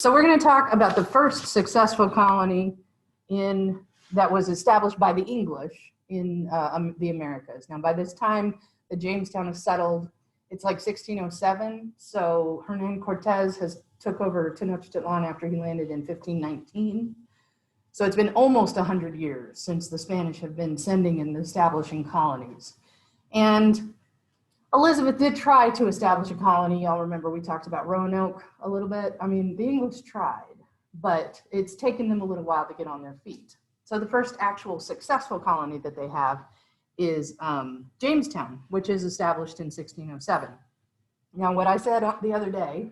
So we're going to talk about the first successful colony that was established by the English in the Americas. Now, by this time, the Jamestown is settled. It's like 1607. So Hernan Cortez took over Tenochtitlan after he landed in 1519. So it's been almost 100 years since the Spanish have been sending and establishing colonies. And Elizabeth did try to establish a colony. Y'all remember we talked about Roanoke a little bit. I mean, the English tried, but it's taken them a little while to get on their feet. So the first actual successful colony that they have is Jamestown, which is established in 1607. Now, what I said the other day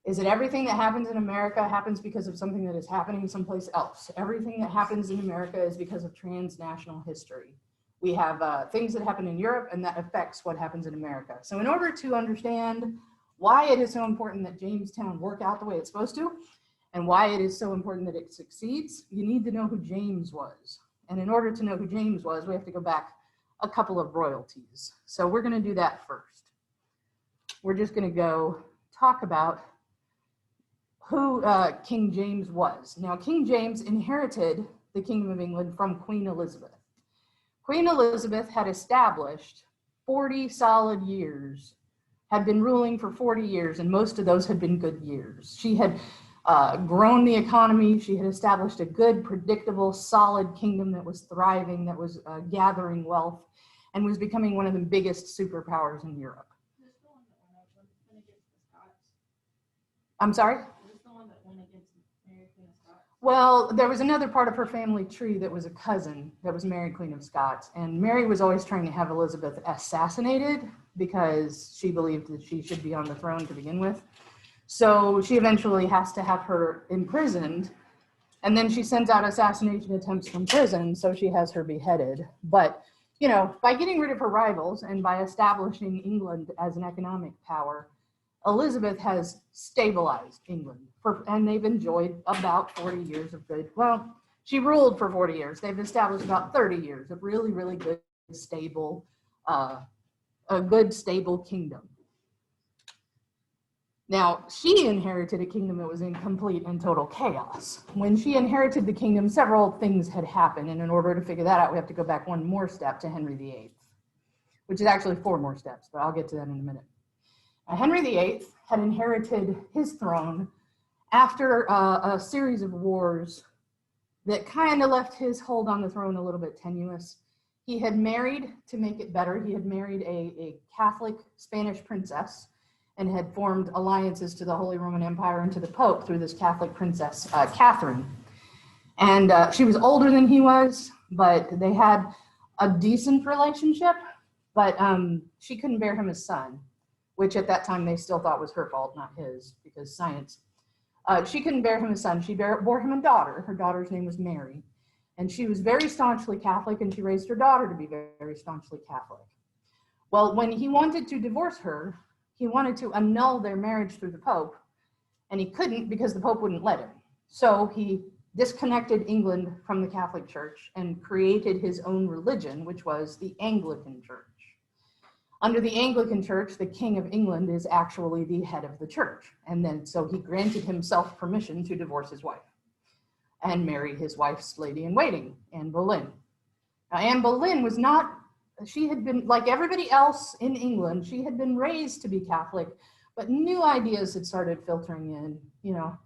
is that everything that happens in America happens because of something that is happening someplace else. Everything that happens in America is because of transnational history. We have things that happen in Europe and that affects what happens in America. So in order to understand why it is so important that Jamestown work out the way it's supposed to, and why it is so important that it succeeds, you need to know who James was. And in order to know who James was, we have to go back a couple of royalties. So we're gonna do that first. We're just gonna go talk about who King James was. Now, King James inherited the Kingdom of England from Queen Elizabeth. Queen Elizabeth had established 40 solid years, had been ruling for 40 years, and most of those had been good years. She had grown the economy. She had established a good, predictable, solid kingdom that was thriving, that was gathering wealth, and was becoming one of the biggest superpowers in Europe. I'm sorry? Well, there was another part of her family tree that was a cousin that was Mary, Queen of Scots. And Mary was always trying to have Elizabeth assassinated because she believed that she should be on the throne to begin with. So she eventually has to have her imprisoned. And then she sends out assassination attempts from prison, so she has her beheaded. But, you know, by getting rid of her rivals and by establishing England as an economic power, Elizabeth has stabilized England, and they've enjoyed about 40 years of good, well, she ruled for 40 years. They've established about 30 years of really, really good, stable, a good, stable kingdom. Now, she inherited a kingdom that was in complete and total chaos. When she inherited the kingdom, several things had happened, and in order to figure that out, we have to go back one more step to Henry VIII, which is actually 4 more steps, but I'll get to that in a minute. Henry VIII had inherited his throne after a series of wars that kind of left his hold on the throne a little bit tenuous. He had married, to make it better, he had married a Catholic Spanish princess and had formed alliances to the Holy Roman Empire and to the Pope through this Catholic princess, Catherine. And she was older than he was, but they had a decent relationship, but she couldn't bear him a son, which at that time they still thought was her fault, not his, because science. She couldn't bear him a son. She bore him a daughter. Her daughter's name was Mary. And she was very staunchly Catholic, and she raised her daughter to be very, very staunchly Catholic. Well, when he wanted to divorce her, he wanted to annul their marriage through the Pope, and he couldn't because the Pope wouldn't let him. So he disconnected England from the Catholic Church and created his own religion, which was the Anglican Church. Under the Anglican Church, the King of England is actually the head of the church. And then so he granted himself permission to divorce his wife and marry his wife's lady-in-waiting, Anne Boleyn. Now, Anne Boleyn was not, she had been, like everybody else in England, she had been raised to be Catholic, but new ideas had started filtering in, you know,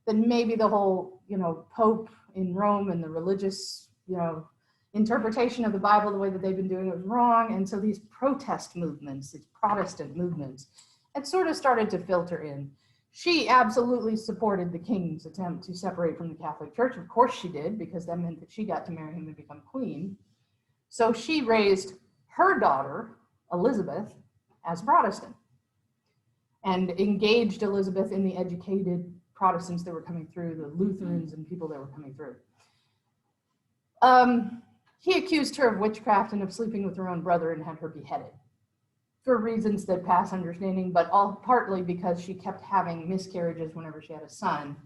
that maybe the whole, you know, Pope in Rome and the religious, you know, interpretation of the Bible, the way that they've been doing it was wrong. And so these protest movements, these Protestant movements, had sort of started to filter in. She absolutely supported the king's attempt to separate from the Catholic Church. Of course she did, because that meant that she got to marry him and become queen. So she raised her daughter, Elizabeth, as Protestant and engaged Elizabeth in the educated Protestants that were coming through, the Lutherans and people that were coming through. He accused her of witchcraft and of sleeping with her own brother and had her beheaded for reasons that pass understanding, but all partly because she kept having miscarriages whenever she had a son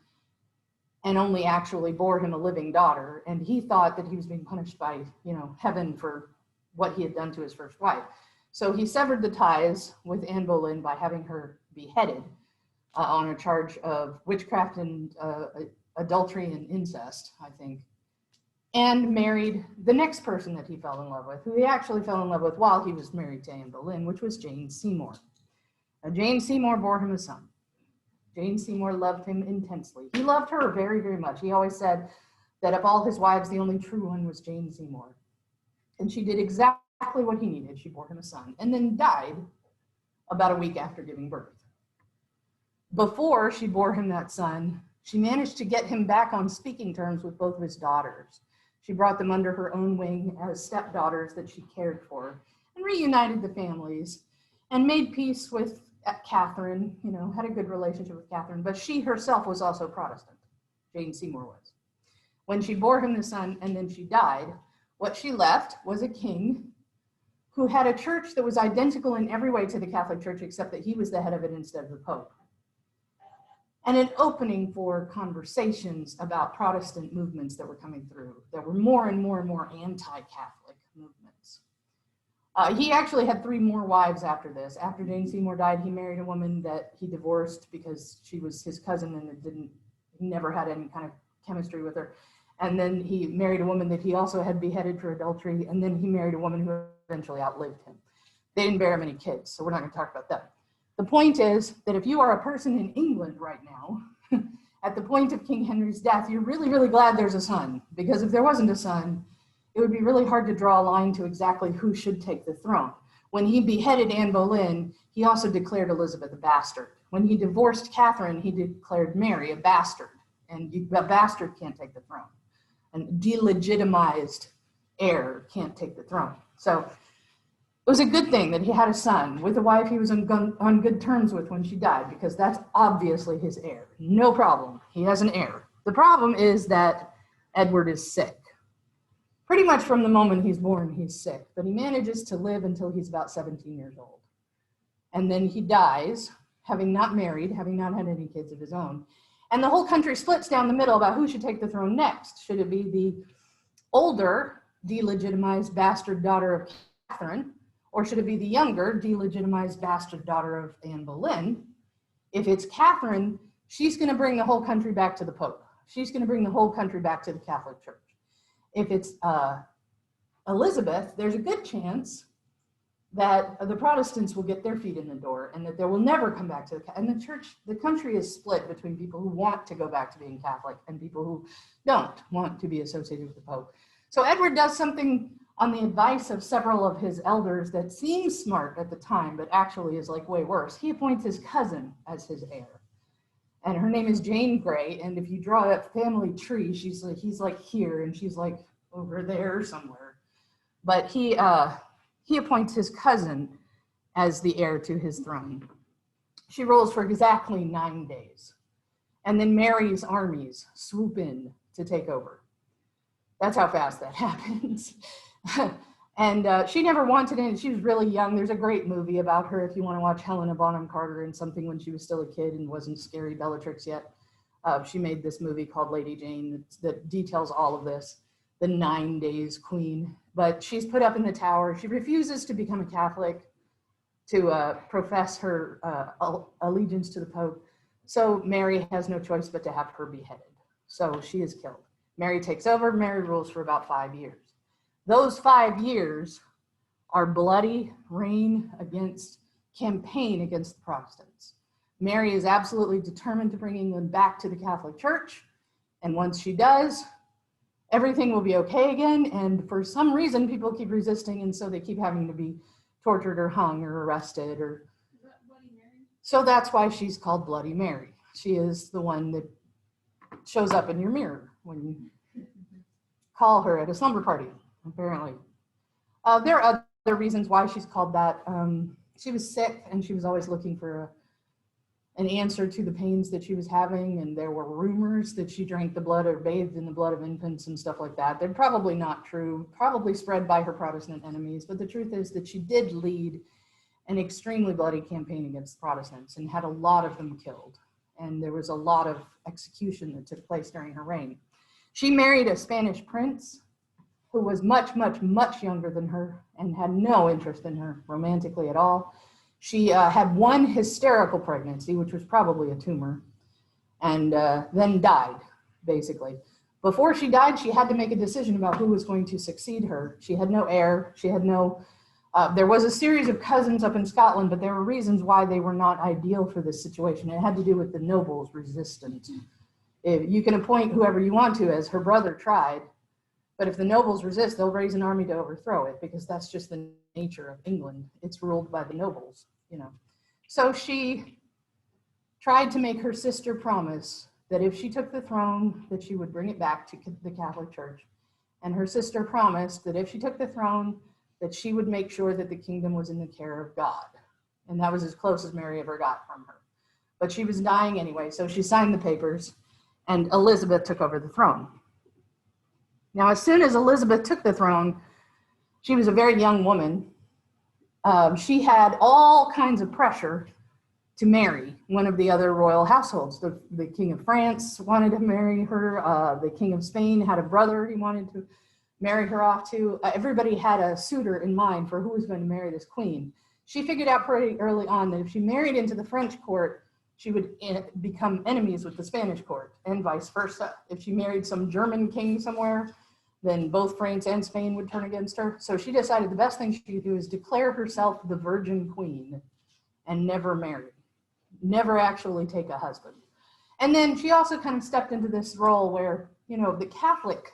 and only actually bore him a living daughter. And he thought that he was being punished by, you know, heaven for what he had done to his first wife. So he severed the ties with Anne Boleyn by having her beheaded. on a charge of witchcraft and adultery and incest, I think, and married the next person that he fell in love with, who he actually fell in love with while he was married to Anne Boleyn, which was Jane Seymour. Now, Jane Seymour bore him a son. Jane Seymour loved him intensely. He loved her very, very much. He always said that of all his wives, the only true one was Jane Seymour. And she did exactly what he needed. She bore him a son and then died about a week after giving birth. Before she bore him that son, she managed to get him back on speaking terms with both of his daughters. She brought them under her own wing as stepdaughters that she cared for and reunited the families and made peace with Catherine, had a good relationship with Catherine, but she herself was also Protestant. Jane Seymour was. When she bore him the son and then she died, what she left was a king who had a church that was identical in every way to the Catholic Church, except that he was the head of it instead of the Pope. And an opening for conversations about Protestant movements that were coming through, that were more and more and more anti-Catholic movements. He actually had 3 more wives after this. After Jane Seymour died, he married a woman that he divorced because she was his cousin and he never had any kind of chemistry with her. And then he married a woman that he also had beheaded for adultery. And then he married a woman who eventually outlived him. They didn't bear him any kids, so we're not going to talk about that. The point is that if you are a person in England right now, at the point of King Henry's death, you're really, really glad there's a son. Because if there wasn't a son, it would be really hard to draw a line to exactly who should take the throne. When he beheaded Anne Boleyn, he also declared Elizabeth a bastard. When he divorced Catherine, he declared Mary a bastard. And a bastard can't take the throne. A delegitimized heir can't take the throne. So it was a good thing that he had a son with a wife he was on good terms with when she died, because that's obviously his heir. No problem. He has an heir. The problem is that Edward is sick. Pretty much from the moment he's born, he's sick, but he manages to live until he's about 17 years old. And then he dies, having not married, having not had any kids of his own. And the whole country splits down the middle about who should take the throne next. Should it be the older, delegitimized bastard daughter of Catherine, or should it be the younger, delegitimized bastard daughter of Anne Boleyn? If it's Catherine, she's going to bring the whole country back to the Pope. She's going to bring the whole country back to the Catholic Church. If it's Elizabeth, there's a good chance that the Protestants will get their feet in the door and that they will never come back to and the country is split between people who want to go back to being Catholic and people who don't want to be associated with the Pope. So Edward does something on the advice of several of his elders that seems smart at the time, but actually is like way worse. He appoints his cousin as his heir. And her name is Jane Grey. And if you draw a family tree, he's like here and she's like over there somewhere. But he appoints his cousin as the heir to his throne. She rules for exactly 9 days. And then Mary's armies swoop in to take over. That's how fast that happens. And she never wanted it. She was really young. There's a great movie about her if you want to watch Helena Bonham Carter and something when she was still a kid and wasn't scary Bellatrix yet. She made this movie called Lady Jane that details all of this, the 9 days queen. But she's put up in the tower. She refuses to become a Catholic, to profess her allegiance to the Pope. So Mary has no choice but to have her beheaded. So she is killed. Mary takes over. Mary rules for about 5 years. Those 5 years are bloody campaign against the Protestants. Mary is absolutely determined to bring England back to the Catholic Church. And once she does, everything will be okay again. And for some reason, people keep resisting. And so they keep having to be tortured or hung or arrested. Is that Bloody Mary? So that's why she's called Bloody Mary. She is the one that shows up in your mirror when you call her at a slumber party. Apparently. There are other reasons why she's called that. She was sick and she was always looking for an answer to the pains that she was having. And there were rumors that she drank the blood or bathed in the blood of infants and stuff like that. They're probably not true, probably spread by her Protestant enemies. But the truth is that she did lead an extremely bloody campaign against Protestants and had a lot of them killed. And there was a lot of execution that took place during her reign. She married a Spanish prince who was much, much, much younger than her and had no interest in her romantically at all. She had one hysterical pregnancy, which was probably a tumor, and then died, basically. Before she died, she had to make a decision about who was going to succeed her. She had no heir. She had no, there was a series of cousins up in Scotland, but there were reasons why they were not ideal for this situation. It had to do with the nobles' resistance. If you can appoint whoever you want to, as her brother tried, but if the nobles resist, they'll raise an army to overthrow it, because that's just the nature of England. It's ruled by the nobles, you know. So she tried to make her sister promise that if she took the throne, that she would bring it back to the Catholic Church. And her sister promised that if she took the throne, that she would make sure that the kingdom was in the care of God. And that was as close as Mary ever got from her. But she was dying anyway, so she signed the papers, and Elizabeth took over the throne. Now, as soon as Elizabeth took the throne, she was a very young woman. She had all kinds of pressure to marry one of the other royal households. The King of France wanted to marry her. The King of Spain had a brother he wanted to marry her off to. Everybody had a suitor in mind for who was going to marry this queen. She figured out pretty early on that if she married into the French court, she would become enemies with the Spanish court, and vice versa. If she married some German king somewhere, then both France and Spain would turn against her. So she decided the best thing she could do is declare herself the Virgin Queen and never marry, never actually take a husband. And then she also kind of stepped into this role where, you know, the Catholic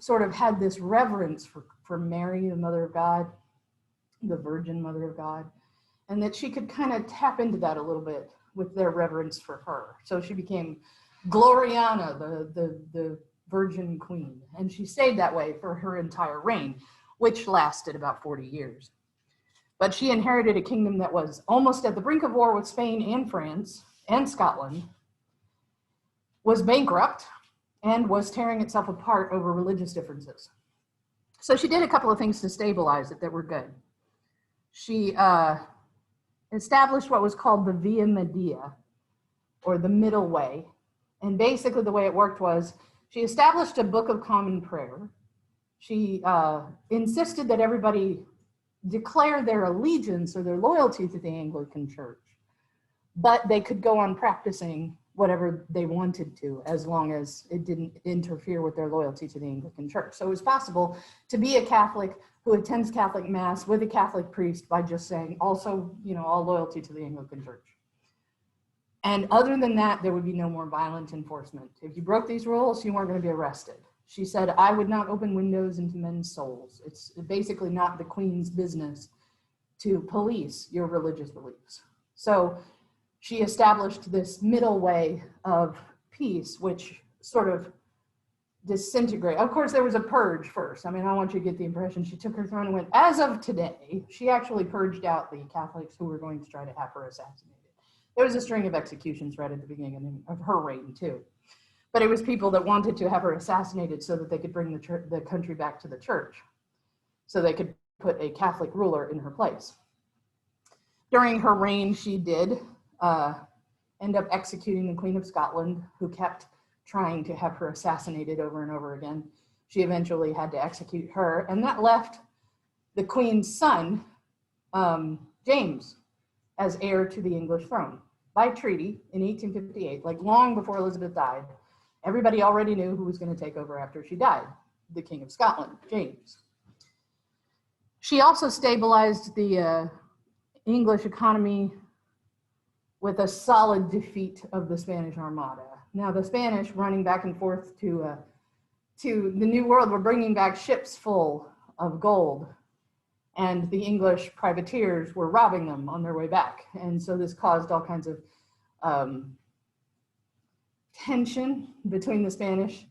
sort of had this reverence for Mary, the Mother of God, the Virgin Mother of God, and that she could kind of tap into that a little bit with their reverence for her. So she became Gloriana, the Virgin Queen, and she stayed that way for her entire reign, which lasted about 40 years. But she inherited a kingdom that was almost at the brink of war with Spain and France and Scotland, was bankrupt, and was tearing itself apart over religious differences. So she did a couple of things to stabilize it that were good. She established what was called the Via Media, or the middle way. And basically the way it worked was she established a book of common prayer. She insisted that everybody declare their allegiance or their loyalty to the Anglican Church, but they could go on practicing whatever they wanted to, as long as it didn't interfere with their loyalty to the Anglican Church. So it was possible to be a Catholic who attends Catholic Mass with a Catholic priest by just saying, also, you know, all loyalty to the Anglican Church. And other than that, there would be no more violent enforcement. If you broke these rules, you weren't going to be arrested. She said, I would not open windows into men's souls. It's basically not the Queen's business to police your religious beliefs. So she established this middle way of peace, which sort of disintegrated. Of course, there was a purge first. I mean, I want you to get the impression she took her throne and went, as of today, she actually purged out the Catholics who were going to try to have her assassinated. There was a string of executions right at the beginning of her reign, too. But it was people that wanted to have her assassinated so that they could bring the country back to the church, so they could put a Catholic ruler in her place. During her reign, she did end up executing the Queen of Scotland, who kept trying to have her assassinated over and over again. She eventually had to execute her, and that left the Queen's son, James, as heir to the English throne by treaty in 1858, like long before Elizabeth died. Everybody already knew who was going to take over after she died, the King of Scotland, James. She also stabilized the English economy with a solid defeat of the Spanish Armada. Now, the Spanish, running back and forth to the New World, were bringing back ships full of gold, and the English privateers were robbing them on their way back. And so this caused all kinds of tension between the Spanish.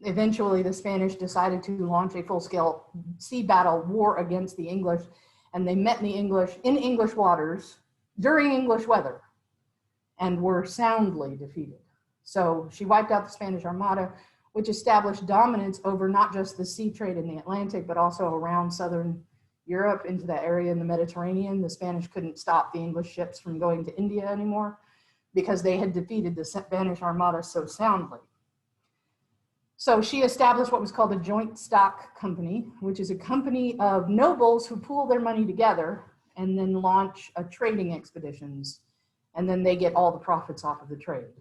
Eventually, the Spanish decided to launch a full-scale sea battle war against the English, and they met the English in English waters during English weather and were soundly defeated. So she wiped out the Spanish Armada, which established dominance over not just the sea trade in the Atlantic, but also around southern Europe into that area in the Mediterranean. The Spanish couldn't stop the English ships from going to India anymore because they had defeated the Spanish Armada so soundly. So she established what was called a joint stock company, which is a company of nobles who pool their money together and then launch trading expeditions. And then they get all the profits off of the trade.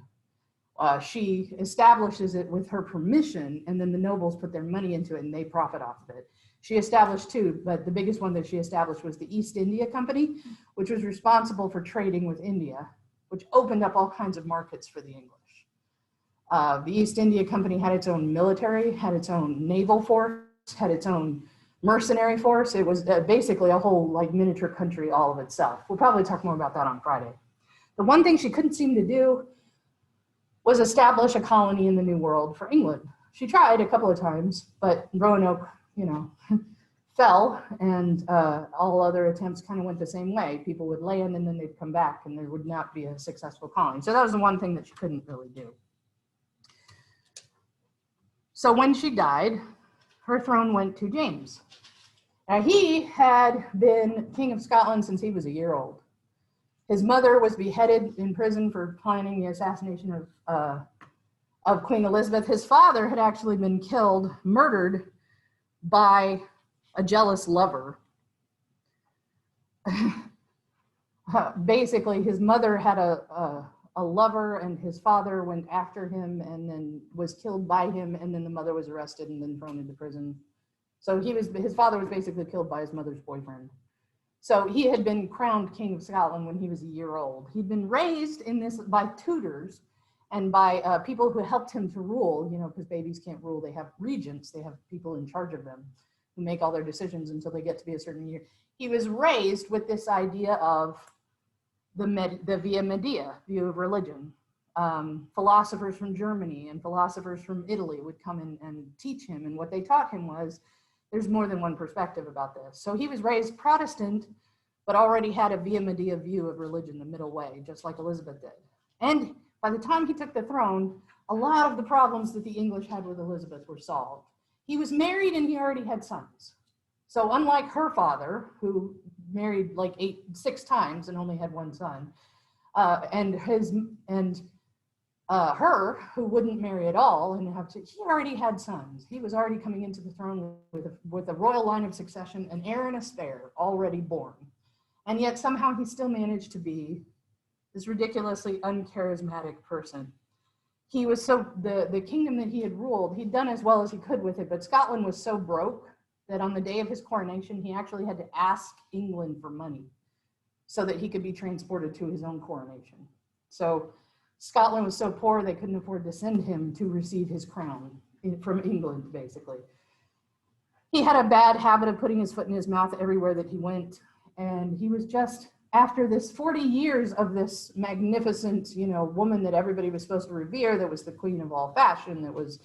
She establishes it with her permission, and then the nobles put their money into it and they profit off of it. She established two, but the biggest one that she established was the East India Company, which was responsible for trading with India, which opened up all kinds of markets for the English. The East India Company had its own military, had its own naval force, had its own mercenary force. It was basically a whole like miniature country all of itself. We'll probably talk more about that on Friday. The one thing she couldn't seem to do was establish a colony in the New World for England. She tried a couple of times, but Roanoke, fell, and all other attempts kind of went the same way. People would land and then they'd come back and there would not be a successful colony. So that was the one thing that she couldn't really do. So when she died, her throne went to James. Now he had been King of Scotland since he was a year old. His mother was beheaded in prison for planning the assassination of Queen Elizabeth. His father had actually been murdered by a jealous lover. Basically, his mother had a lover, and his father went after him and then was killed by him, and then the mother was arrested and then thrown into prison. So his father was basically killed by his mother's boyfriend. So he had been crowned King of Scotland when he was a year old. He'd been raised in this by tutors and by people who helped him to rule, because babies can't rule. They have regents, they have people in charge of them who make all their decisions until they get to be a certain year. He was raised with this idea of the via media, view of religion. Philosophers from Germany and philosophers from Italy would come in and teach him, and what they taught him was there's more than one perspective about this. So he was raised Protestant, but already had a via media view of religion, the middle way, just like Elizabeth did. And by the time he took the throne, a lot of the problems that the English had with Elizabeth were solved. He was married and he already had sons. So unlike her father, who married like 6 times and only had one son, her, who wouldn't marry at all and he already had sons. He was already coming into the throne with a royal line of succession, an heir and a spare already born. And yet somehow he still managed to be this ridiculously uncharismatic person. He was the kingdom that he had ruled, he'd done as well as he could with it, but Scotland was so broke that on the day of his coronation, he actually had to ask England for money so that he could be transported to his own coronation. So Scotland was so poor, they couldn't afford to send him to receive his crown from England, basically. He had a bad habit of putting his foot in his mouth everywhere that he went. And he was just, after this 40 years of this magnificent, woman that everybody was supposed to revere, that was the queen of all fashion, that was,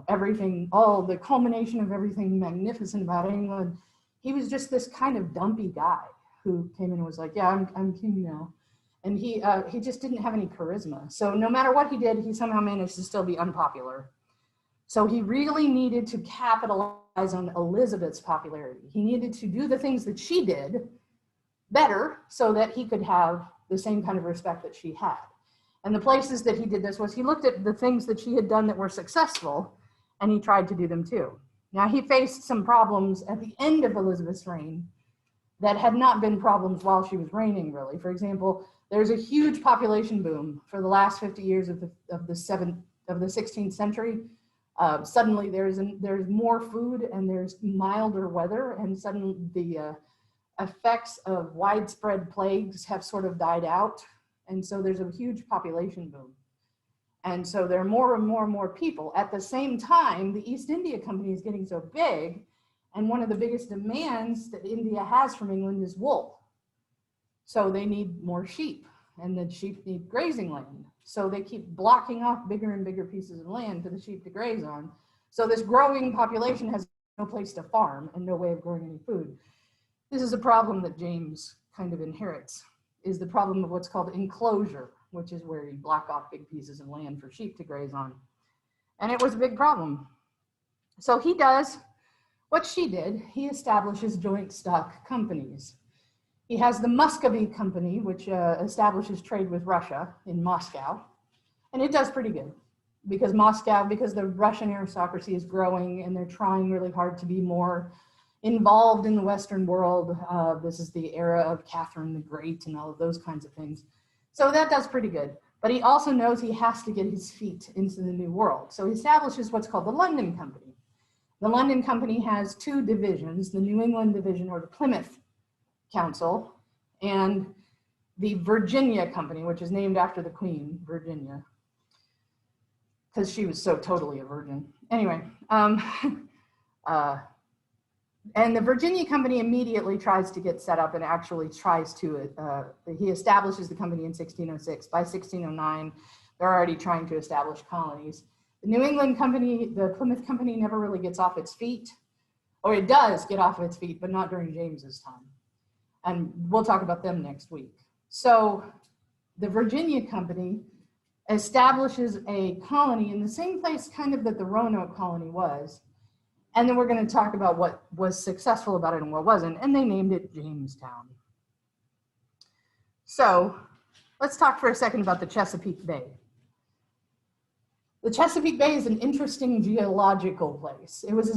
everything, all the culmination of everything magnificent about England. He was just this kind of dumpy guy who came in and was like, yeah, I'm king now. And he just didn't have any charisma. So no matter what he did, he somehow managed to still be unpopular. So he really needed to capitalize on Elizabeth's popularity. He needed to do the things that she did better so that he could have the same kind of respect that she had. And the places that he did this was he looked at the things that she had done that were successful, and he tried to do them too. Now, he faced some problems at the end of Elizabeth's reign that had not been problems while she was reigning, really. For example, there's a huge population boom for the last 50 years of the 16th century. Suddenly there's more food and there's milder weather, and suddenly the effects of widespread plagues have sort of died out. And so there's a huge population boom. And so there are more and more and more people. At the same time, the East India Company is getting so big, and one of the biggest demands that India has from England is wool. So they need more sheep, and the sheep need grazing land. So they keep blocking off bigger and bigger pieces of land for the sheep to graze on. So this growing population has no place to farm and no way of growing any food. This is a problem that James kind of inherits, is the problem of what's called enclosure, which is where you block off big pieces of land for sheep to graze on. And it was a big problem. So he does what she did. He establishes joint stock companies. He has the Muscovy Company, which establishes trade with Russia in Moscow, and it does pretty good. because Moscow, because the Russian aristocracy is growing and they're trying really hard to be more involved in the Western world. This is the era of Catherine the Great and all of those kinds of things. So that does pretty good. But he also knows he has to get his feet into the New World. So he establishes what's called the London Company. The London Company has two divisions, the New England Division, or the Plymouth Council, and the Virginia Company, which is named after the Queen, Virginia, because she was so totally a virgin. Anyway, and the Virginia Company immediately tries to get set up and actually tries to, he establishes the company in 1606. By 1609, they're already trying to establish colonies. The New England Company, the Plymouth Company, never really gets off its feet, or it does get off its feet, but not during James's time. And we'll talk about them next week. So the Virginia Company establishes a colony in the same place kind of that the Roanoke colony was. And then we're going to talk about what was successful about it and what wasn't. And they named it Jamestown. So let's talk for a second about the Chesapeake Bay. The Chesapeake Bay is an interesting geological place. It was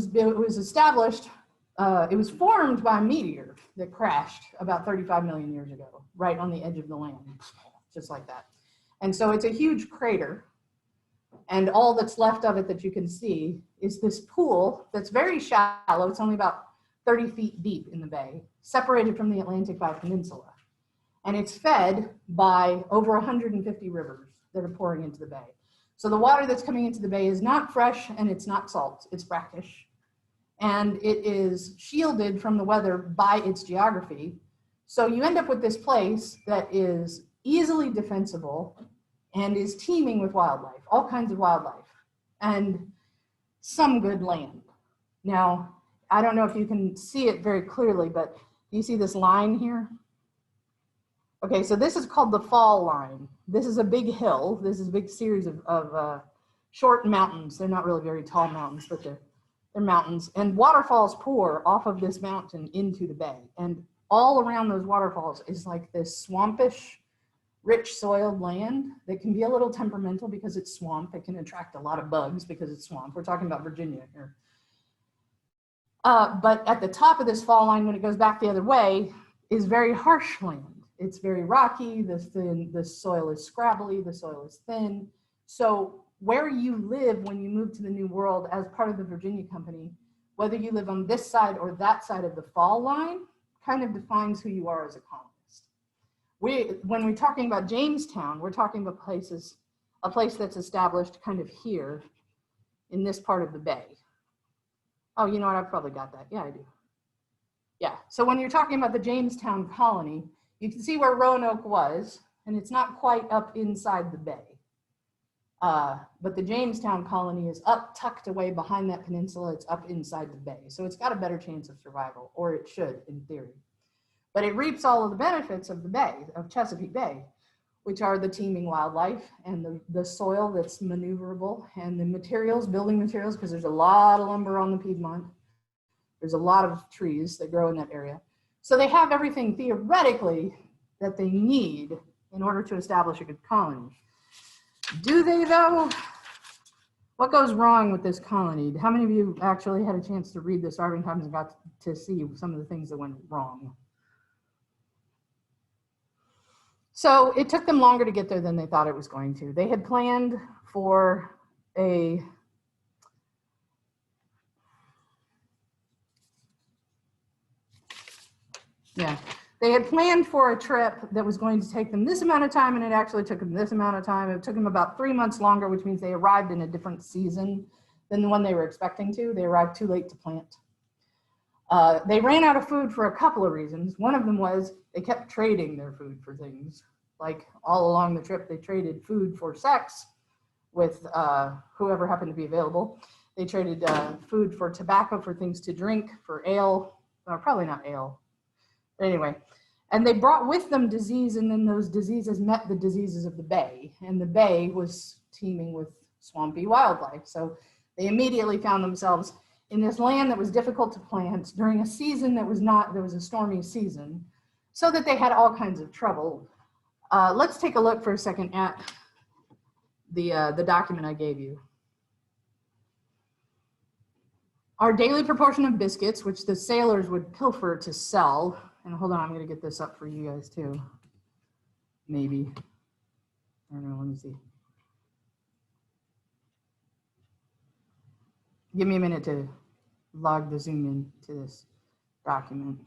established, it was formed by a meteor that crashed about 35 million years ago, right on the edge of the land, just like that. And so it's a huge crater. And all that's left of it that you can see is this pool that's very shallow. It's only about 30 feet deep in the bay, separated from the Atlantic by a peninsula. And it's fed by over 150 rivers that are pouring into the bay. So the water that's coming into the bay is not fresh and it's not salt, it's brackish. And it is shielded from the weather by its geography. So you end up with this place that is easily defensible and is teeming with wildlife, all kinds of wildlife, and some good land. Now, I don't know if you can see it very clearly, but do you see this line here? Okay, so this is called the fall line. This is a big hill. This is a big series of short mountains. They're not really very tall mountains, but they're mountains. And waterfalls pour off of this mountain into the bay. And all around those waterfalls is like this swampish, rich soiled land that can be a little temperamental because it's swamp. It can attract a lot of bugs because it's swamp. We're talking about Virginia here. But at the top of this fall line, when it goes back the other way, is very harsh land. It's very rocky, the soil is scrabbly, the soil is thin. So where you live when you move to the New World as part of the Virginia Company, whether you live on this side or that side of the fall line, kind of defines who you are as a colonist. When we're talking about Jamestown, we're talking about a place that's established kind of here in this part of the bay. Oh, you know what? I've probably got that. Yeah, I do. Yeah. So when you're talking about the Jamestown colony, you can see where Roanoke was, and it's not quite up inside the bay. But the Jamestown colony is up, tucked away behind that peninsula. It's up inside the bay. So it's got a better chance of survival, or it should in theory. But it reaps all of the benefits of the bay, of Chesapeake Bay, which are the teeming wildlife and the soil that's maneuverable and the materials, building materials, because there's a lot of lumber on the Piedmont. There's a lot of trees that grow in that area. So they have everything theoretically that they need in order to establish a good colony. Do they though? What goes wrong with this colony? How many of you actually had a chance to read the Starving Times and got to see some of the things that went wrong? So it took them longer to get there than they thought it was going to. They had planned for a they had planned for a trip that was going to take them this amount of time, and it actually took them this amount of time. It took them about 3 months longer, which means they arrived in a different season than the one they were expecting to. They arrived too late to plant. They ran out of food for a couple of reasons. One of them was they kept trading their food for things. Like all along the trip, they traded food for sex with whoever happened to be available. They traded food for tobacco, for things to drink, for ale, probably not ale. But anyway, and they brought with them disease, and then those diseases met the diseases of the bay, and the bay was teeming with swampy wildlife. So they immediately found themselves in this land that was difficult to plant during a season that was not, there was a stormy season, so that they had all kinds of trouble. Let's take a look for a second at the document I gave you. Our daily proportion of biscuits, which the sailors would pilfer to sell, and hold on, I'm going to get this up for you guys too. Maybe. I don't know, let me see. Give me a minute to log the zoom in to this document.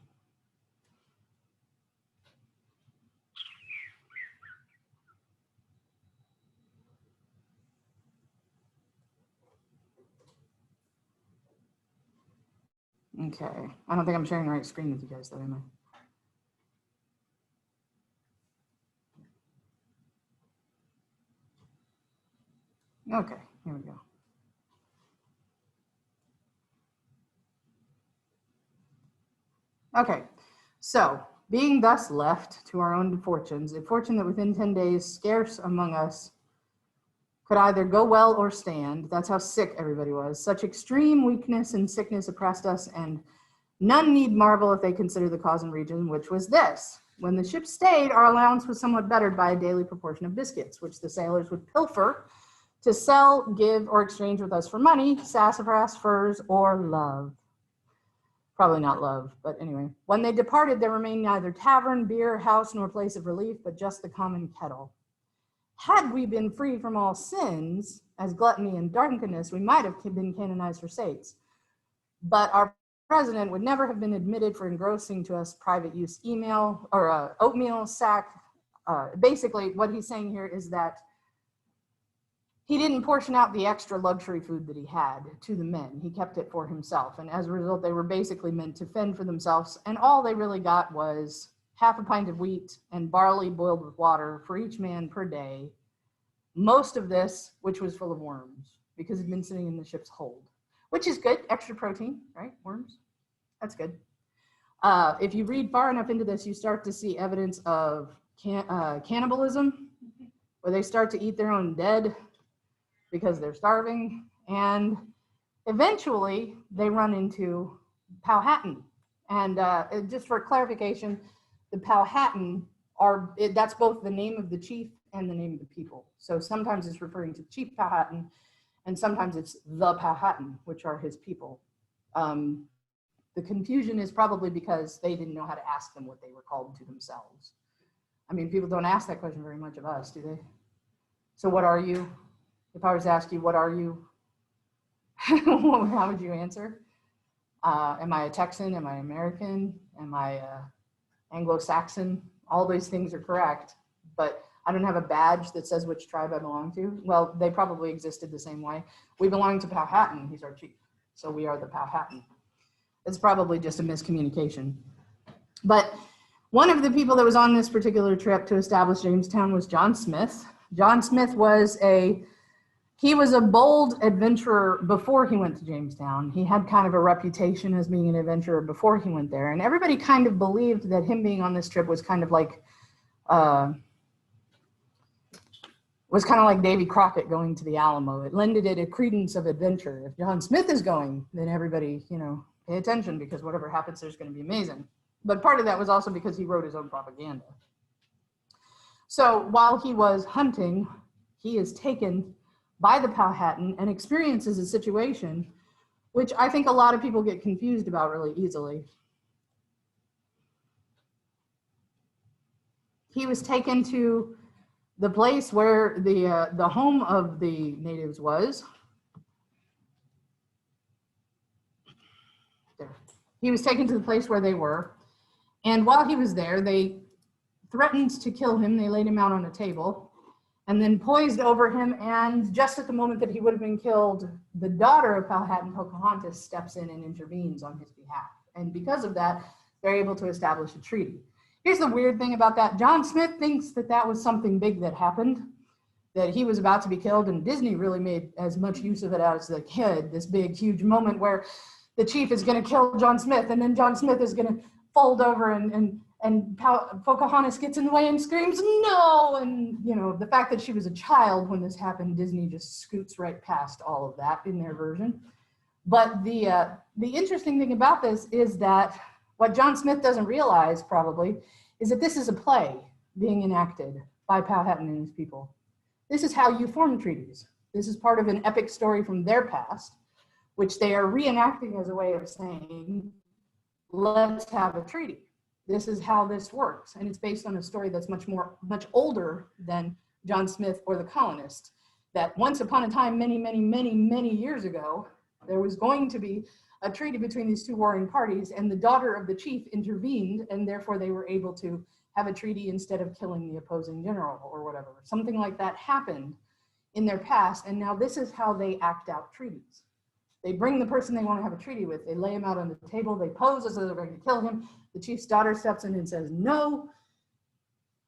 Okay, I don't think I'm sharing the right screen with you guys though, am I? Okay, here we go. Okay, so being thus left to our own fortunes, a fortune that within 10 days scarce among us could either go well or stand. That's how sick everybody was. Such extreme weakness and sickness oppressed us, and none need marvel if they consider the cause and region, which was this. When the ship stayed, our allowance was somewhat bettered by a daily proportion of biscuits, which the sailors would pilfer to sell, give, or exchange with us for money, sassafras, furs, or love. Probably not love, but anyway. When they departed, there remained neither tavern, beer, house, nor place of relief, but just the common kettle. Had we been free from all sins, as gluttony and drunkenness, we might have been canonized for saints. But our president would never have been admitted for engrossing to us private use email or oatmeal sack. Basically, what he's saying here is that he didn't portion out the extra luxury food that he had to the men. He kept it for himself. And as a result, they were basically meant to fend for themselves. And all they really got was half a pint of wheat and barley boiled with water for each man per day. Most of this, which was full of worms, because it'd been sitting in the ship's hold, which is good. Extra protein, right? Worms. That's good. If you read far enough into this, you start to see evidence of cannibalism, where they start to eat their own dead because they're starving. And eventually they run into Powhatan. And just for clarification, the Powhatan that's both the name of the chief and the name of the people. So sometimes it's referring to Chief Powhatan, and sometimes it's the Powhatan, which are his people. The confusion is probably because they didn't know how to ask them what they were called to themselves. I mean, people don't ask that question very much of us, do they? So what are you? If I was to ask you, what are you? How would you answer? Am I a Texan? Am I American? Am I Anglo-Saxon? All those things are correct, but I don't have a badge that says which tribe I belong to. Well, they probably existed the same way. We belong to Powhatan, he's our chief. So we are the Powhatan. It's probably just a miscommunication. But one of the people that was on this particular trip to establish Jamestown was John Smith. John Smith was a bold adventurer before he went to Jamestown. He had kind of a reputation as being an adventurer before he went there. And everybody kind of believed that him being on this trip was kind of like Davy Crockett going to the Alamo. It lended it a credence of adventure. If John Smith is going, then everybody, pay attention, because whatever happens, there's going to be amazing. But part of that was also because he wrote his own propaganda. So while he was hunting, he is taken by the Powhatan and experiences a situation which I think a lot of people get confused about really easily. He was taken to the place where the home of the natives was. There. He was taken to the place where they were, and while he was there, they threatened to kill him. They laid him out on a table and then poised over him, and just at the moment that he would have been killed, the daughter of Powhatan, Pocahontas, steps in and intervenes on his behalf. And because of that, they're able to establish a treaty. Here's the weird thing about that. John Smith thinks that that was something big that happened, that he was about to be killed, and Disney really made as much use of it as they could, this big, huge moment where the chief is going to kill John Smith, and then John Smith is going to fold over, and Pocahontas gets in the way and screams, no! And, the fact that she was a child when this happened, Disney just scoots right past all of that in their version. But the interesting thing about this is that what John Smith doesn't realize, probably, is that this is a play being enacted by Powhatan and his people. This is how you form treaties. This is part of an epic story from their past, which they are reenacting as a way of saying, let's have a treaty. This is how this works. And it's based on a story that's much older than John Smith or the colonists, that once upon a time, many years ago, there was going to be a treaty between these two warring parties, and the daughter of the chief intervened, and therefore they were able to have a treaty instead of killing the opposing general or whatever. Something like that happened in their past, and now this is how they act out treaties. They bring the person they want to have a treaty with, they lay him out on the table, they pose as though they're going to kill him, the chief's daughter steps in and says no,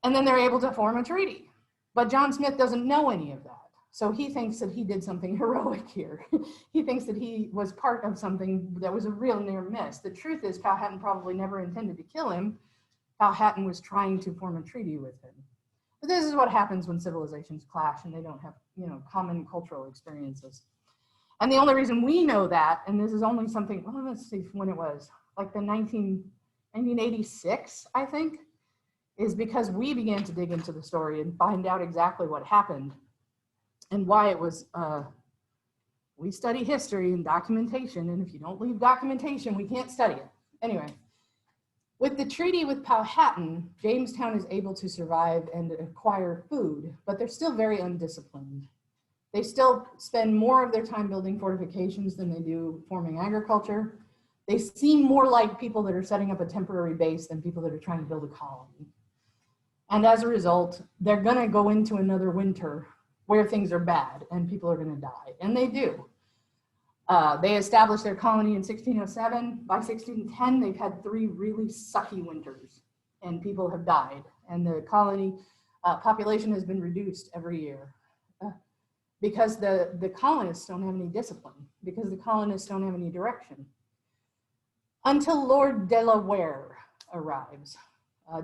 and then they're able to form a treaty. But John Smith doesn't know any of that. So he thinks that he did something heroic here. He thinks that he was part of something that was a real near miss. The truth is Powhatan probably never intended to kill him. Powhatan was trying to form a treaty with him. But this is what happens when civilizations clash and they don't have, common cultural experiences. And the only reason we know that, and this is only something, well, let's see when it was, like the 1986, I think, is because we began to dig into the story and find out exactly what happened and why it was, we study history and documentation, and if you don't leave documentation, we can't study it. Anyway, with the treaty with Powhatan, Jamestown is able to survive and acquire food, but they're still very undisciplined. They still spend more of their time building fortifications than they do forming agriculture. They seem more like people that are setting up a temporary base than people that are trying to build a colony. And as a result, they're gonna go into another winter where things are bad and people are gonna die, and they do. They established their colony in 1607. By 1610, they've had 3 really sucky winters and people have died. And the colony population has been reduced every year because the colonists don't have any discipline, because the colonists don't have any direction. Until Lord Delaware arrives.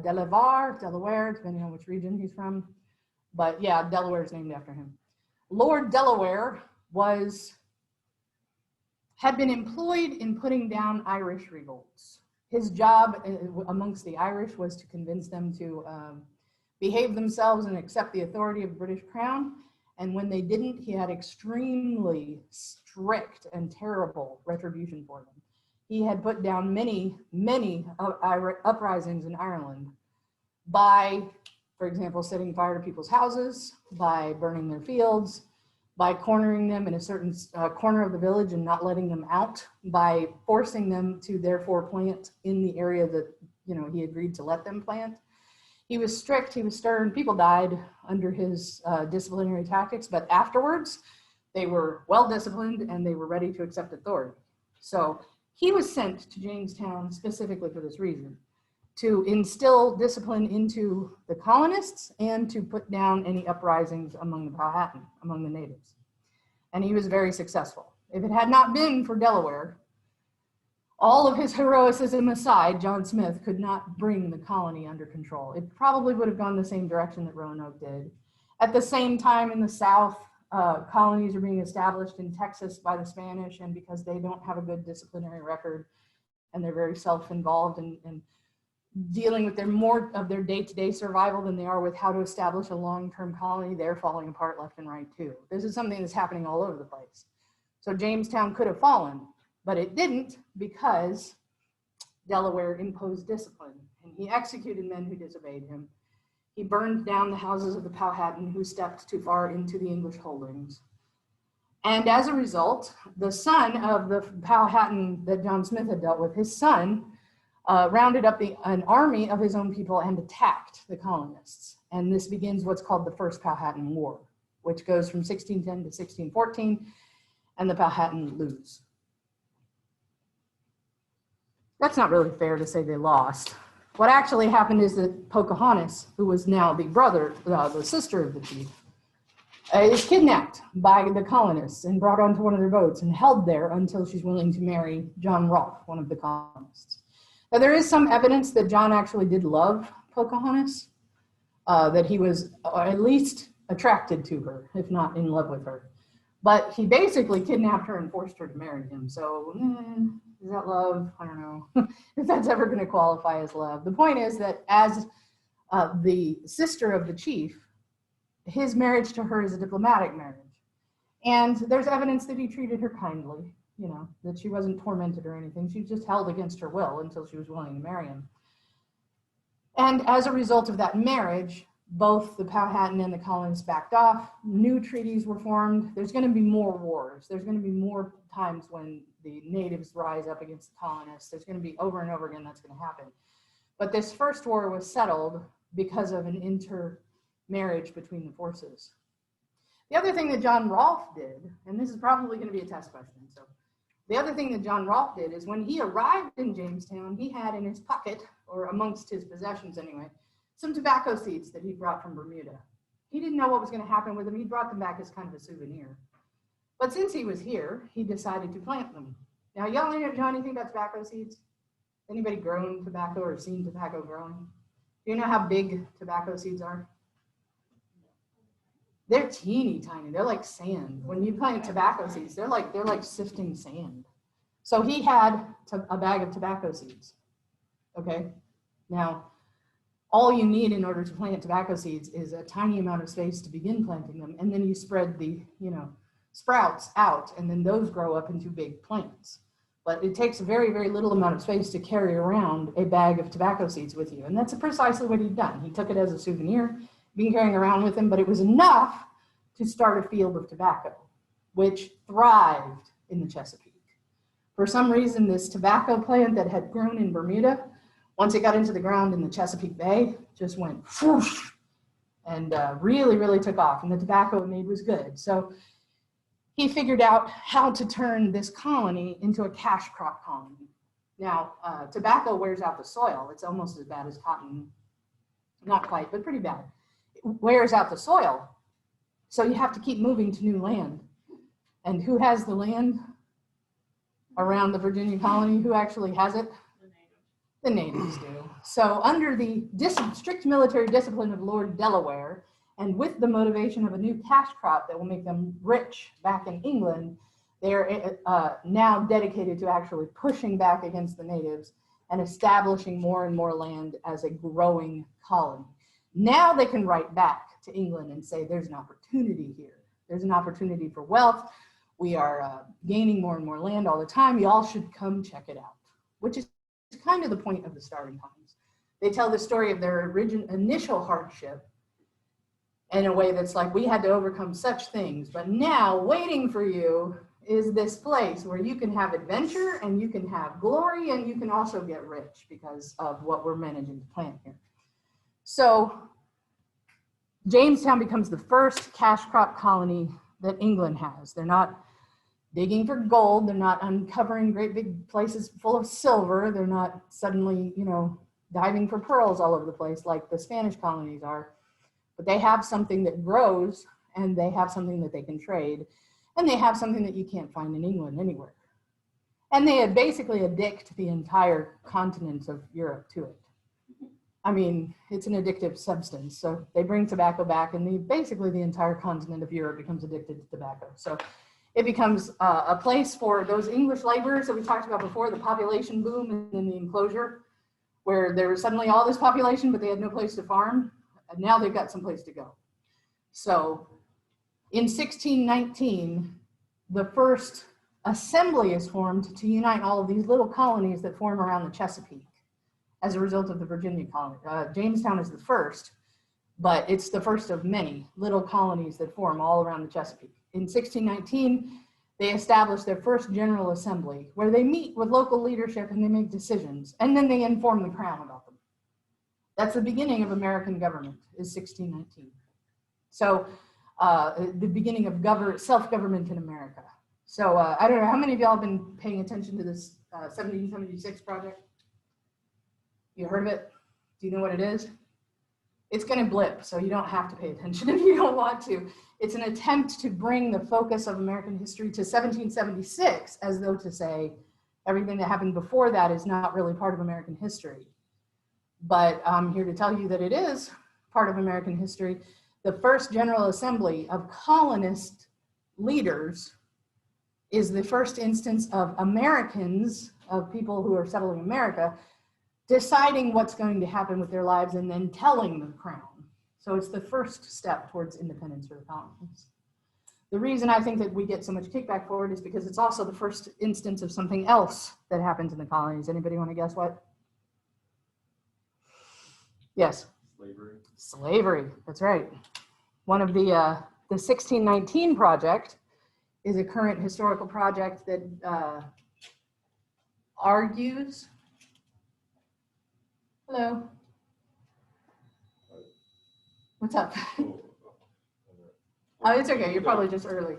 Delaware, depending on which region he's from. But yeah, Delaware is named after him. Lord Delaware had been employed in putting down Irish revolts. His job amongst the Irish was to convince them to behave themselves and accept the authority of the British Crown. And when they didn't, he had extremely strict and terrible retribution for them. He had put down many uprisings in Ireland by, for example, setting fire to people's houses, by burning their fields, by cornering them in a certain corner of the village and not letting them out, by forcing them to therefore plant in the area that he agreed to let them plant. He was strict, he was stern, people died under his disciplinary tactics, but afterwards they were well disciplined and they were ready to accept authority. So he was sent to Jamestown specifically for this reason, to instill discipline into the colonists and to put down any uprisings among the Powhatan, among the natives. And he was very successful. If it had not been for Delaware, all of his heroicism aside, John Smith could not bring the colony under control. It probably would have gone the same direction that Roanoke did. At the same time in the South, colonies are being established in Texas by the Spanish, and because they don't have a good disciplinary record and they're very self-involved and dealing with more of their day-to-day survival than they are with how to establish a long-term colony, they're falling apart left and right too. This is something that's happening all over the place. So Jamestown could have fallen, but it didn't because Delaware imposed discipline and he executed men who disobeyed him. He burned down the houses of the Powhatan who stepped too far into the English holdings. And as a result, the son of the Powhatan that John Smith had dealt with, his son, rounded up an army of his own people and attacked the colonists. And this begins what's called the First Powhatan War, which goes from 1610 to 1614, and the Powhatan lose. That's not really fair to say they lost. What actually happened is that Pocahontas, who was now the sister of the chief, is kidnapped by the colonists and brought onto one of their boats and held there until she's willing to marry John Rolfe, one of the colonists. Now, there is some evidence that John actually did love Pocahontas, that he was at least attracted to her, if not in love with her. But he basically kidnapped her and forced her to marry him. So is that love? I don't know if that's ever going to qualify as love. The point is that as the sister of the chief, his marriage to her is a diplomatic marriage. And there's evidence that he treated her kindly, you know, that she wasn't tormented or anything. She was just held against her will until she was willing to marry him. And as a result of that marriage, both the Powhatan and the colonists backed off. New treaties were formed. There's going to be more wars. There's going to be more times when the natives rise up against the colonists. There's going to be over and over again that's going to happen. But this first war was settled because of an intermarriage between the forces. The other thing that John Rolfe did, and this is probably going to be a test question, so the other thing that John Rolfe did is when he arrived in Jamestown, he had in his pocket, or amongst his possessions anyway, some tobacco seeds that he brought from Bermuda. He didn't know what was going to happen with them. He brought them back as kind of a souvenir. But since he was here, he decided to plant them. Now, y'all know anything about tobacco seeds? Anybody grown tobacco or seen tobacco growing? Do you know how big tobacco seeds are? They're teeny tiny. They're like sand. When you plant tobacco seeds, they're like sifting sand. So he had a bag of tobacco seeds. Okay. Now, all you need in order to plant tobacco seeds is a tiny amount of space to begin planting them, and then you spread the, sprouts out, and then those grow up into big plants. But it takes a very, very little amount of space to carry around a bag of tobacco seeds with you, and that's precisely what he'd done. He took it as a souvenir, been carrying around with him, but it was enough to start a field of tobacco, which thrived in the Chesapeake. For some reason, this tobacco plant that had grown in Bermuda, once it got into the ground in the Chesapeake Bay, just went whoosh, and really, really took off, and the tobacco it made was good. So he figured out how to turn this colony into a cash crop colony. Now, tobacco wears out the soil. It's almost as bad as cotton. Not quite, but pretty bad. It wears out the soil. So you have to keep moving to new land. And who has the land around the Virginia colony? Who actually has it? The natives do. So under the strict military discipline of Lord Delaware, and with the motivation of a new cash crop that will make them rich back in England, they're now dedicated to actually pushing back against the natives and establishing more and more land as a growing colony. Now they can write back to England and say, there's an opportunity here. There's an opportunity for wealth. We are gaining more and more land all the time. Y'all should come check it out, which is kind of the point of the starting times. They tell the story of their initial hardship in a way that's like, we had to overcome such things, but now waiting for you is this place where you can have adventure and you can have glory and you can also get rich because of what we're managing to plant here. So Jamestown becomes the first cash crop colony that England has. They're not digging for gold. They're not uncovering great big places full of silver. They're not suddenly, diving for pearls all over the place like the Spanish colonies are. But they have something that grows, and they have something that they can trade, and they have something that you can't find in England anywhere. And they had basically addict the entire continent of Europe to it. I mean, it's an addictive substance. So they bring tobacco back, and basically the entire continent of Europe becomes addicted to tobacco. So it becomes a place for those English laborers that we talked about before, the population boom in the enclosure, where there was suddenly all this population, but they had no place to farm. And now they've got some place to go. So in 1619, the first assembly is formed to unite all of these little colonies that form around the Chesapeake as a result of the Virginia colony. Jamestown is the first, but it's the first of many little colonies that form all around the Chesapeake. In 1619, they establish their first General Assembly where they meet with local leadership and they make decisions, and then they inform the Crown about them. That's the beginning of American government, is 1619. So the beginning of self-government in America. So I don't know, how many of y'all have been paying attention to this 1776 project? You heard of it? Do you know what it is? It's going to blip, so you don't have to pay attention if you don't want to. It's an attempt to bring the focus of American history to 1776, as though to say everything that happened before that is not really part of American history. But I'm here to tell you that it is part of American history. The first General Assembly of colonist leaders is the first instance of Americans, of people who are settling America, deciding what's going to happen with their lives and then telling the Crown. So it's the first step towards independence for the colonies. The reason I think that we get so much kickback for it is because it's also the first instance of something else that happens in the colonies. Anybody want to guess what? Yes. Slavery. Slavery, that's right. One of the 1619 project is a current historical project that argues. Hello. What's up? Oh, it's okay. You're probably just early.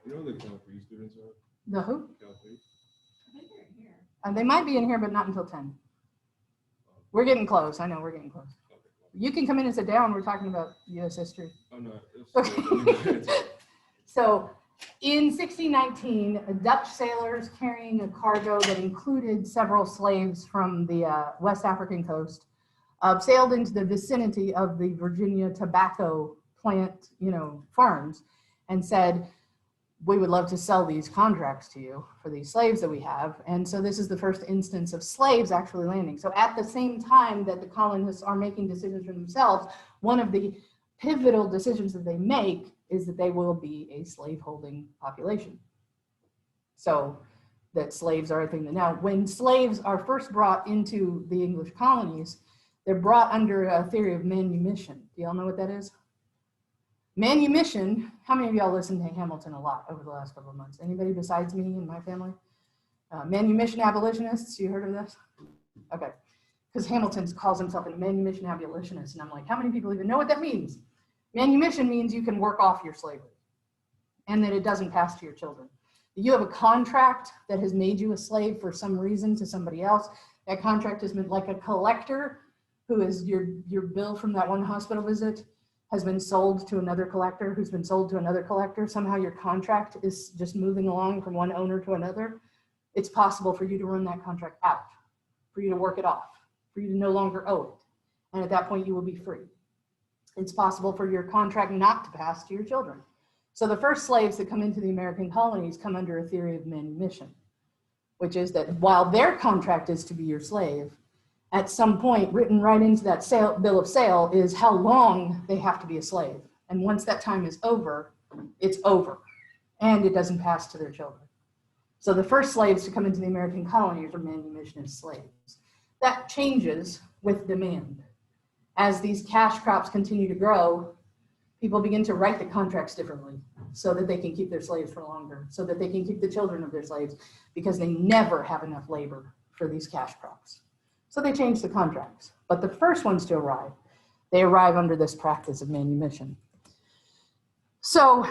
You know who the Cal Free students are? The who? Cal Free? I think they're in here. They might be in here, but not until 10. We're getting close. I know we're getting close. Okay, cool. You can come in and sit down. We're talking about U.S. history. I'm not. Okay. So in 1619, Dutch sailors carrying a cargo that included several slaves from the West African coast sailed into the vicinity of the Virginia tobacco plant, farms, and said, we would love to sell these contracts to you for these slaves that we have. And so this is the first instance of slaves actually landing. So at the same time that the colonists are making decisions for themselves, one of the pivotal decisions that they make is that they will be a slaveholding population. So that slaves are a thing. Now, when slaves are first brought into the English colonies, they're brought under a theory of manumission. Do y'all know what that is? Manumission, how many of y'all listened to Hamilton a lot over the last couple of months? Anybody besides me and my family? Manumission abolitionists, you heard of this? Okay, because Hamilton calls himself a manumission abolitionist, and I'm like, how many people even know what that means? Manumission means you can work off your slavery and that it doesn't pass to your children. You have a contract that has made you a slave for some reason to somebody else. That contract has been like a collector who is your bill from that one hospital visit has been sold to another collector who's been sold to another collector. Somehow your contract is just moving along from one owner to another. It's possible for you to run that contract out, for you to work it off, for you to no longer owe it. And at that point you will be free. It's possible for your contract not to pass to your children. So the first slaves that come into the American colonies come under a theory of manumission, which is that while their contract is to be your slave, at some point written right into that bill of sale is how long they have to be a slave. And once that time is over, it's over. And it doesn't pass to their children. So the first slaves to come into the American colonies are manumissionist slaves. That changes with demand. As these cash crops continue to grow, people begin to write the contracts differently so that they can keep their slaves for longer, so that they can keep the children of their slaves, because they never have enough labor for these cash crops. So they change the contracts. But the first ones to arrive, they arrive under this practice of manumission. So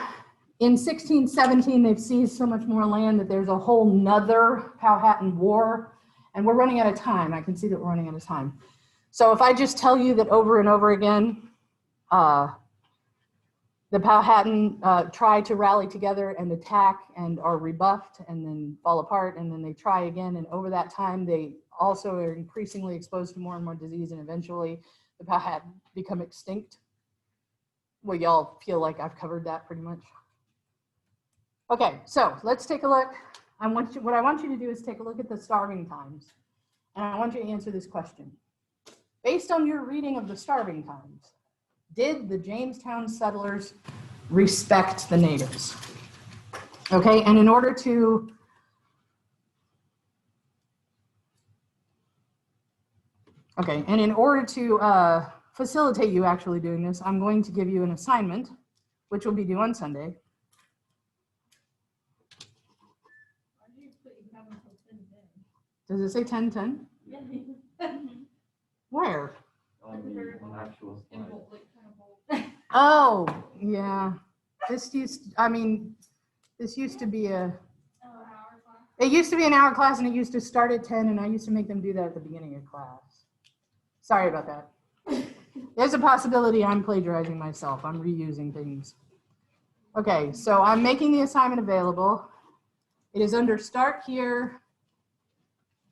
in 1617, they've seized so much more land that there's a whole nother Powhatan War, and we're running out of time. I can see that we're running out of time. So if I just tell you that over and over again, the Powhatan try to rally together and attack and are rebuffed and then fall apart, and then they try again, and over that time they also are increasingly exposed to more and more disease, and eventually the Powhatan become extinct. Well, y'all feel like I've covered that pretty much? Okay, so let's take a look. What I want you to do is take a look at the starving times, and I want you to answer this question. Based on your reading of the starving times, did the Jamestown settlers respect the natives? Okay, and in order to facilitate you actually doing this, I'm going to give you an assignment, which will be due on Sunday. Why do you put you have until 10:10? Does it say 10:10? Yeah. Where? On the actual In slide. bold, like, kind of bold. Oh, yeah. This used to be Oh, hour class. it used to be an hour class, and it used to start at 10, and I used to make them do that at the beginning of class. Sorry about that. There's a possibility I'm plagiarizing myself. I'm reusing things. Okay, so I'm making the assignment available. It is under Start Here.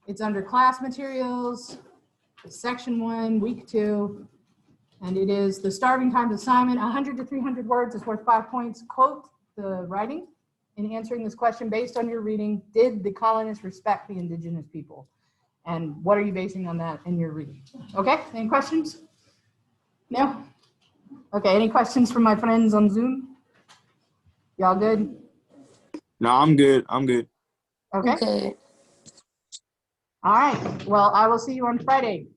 It's under Class Materials, Section 1, Week 2. And it is the starving times assignment. 100 to 300 words is worth 5 points. Quote the writing in answering this question based on your reading. Did the colonists respect the indigenous people? And what are you basing on that in your reading? Okay, any questions? No? Okay, any questions from my friends on Zoom? Y'all good? No, I'm good. I'm good. Okay. Okay. All right. Well, I will see you on Friday.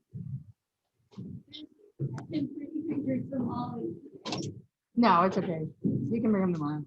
I can bring pictures from Ollie. No, it's okay. You can bring them tomorrow.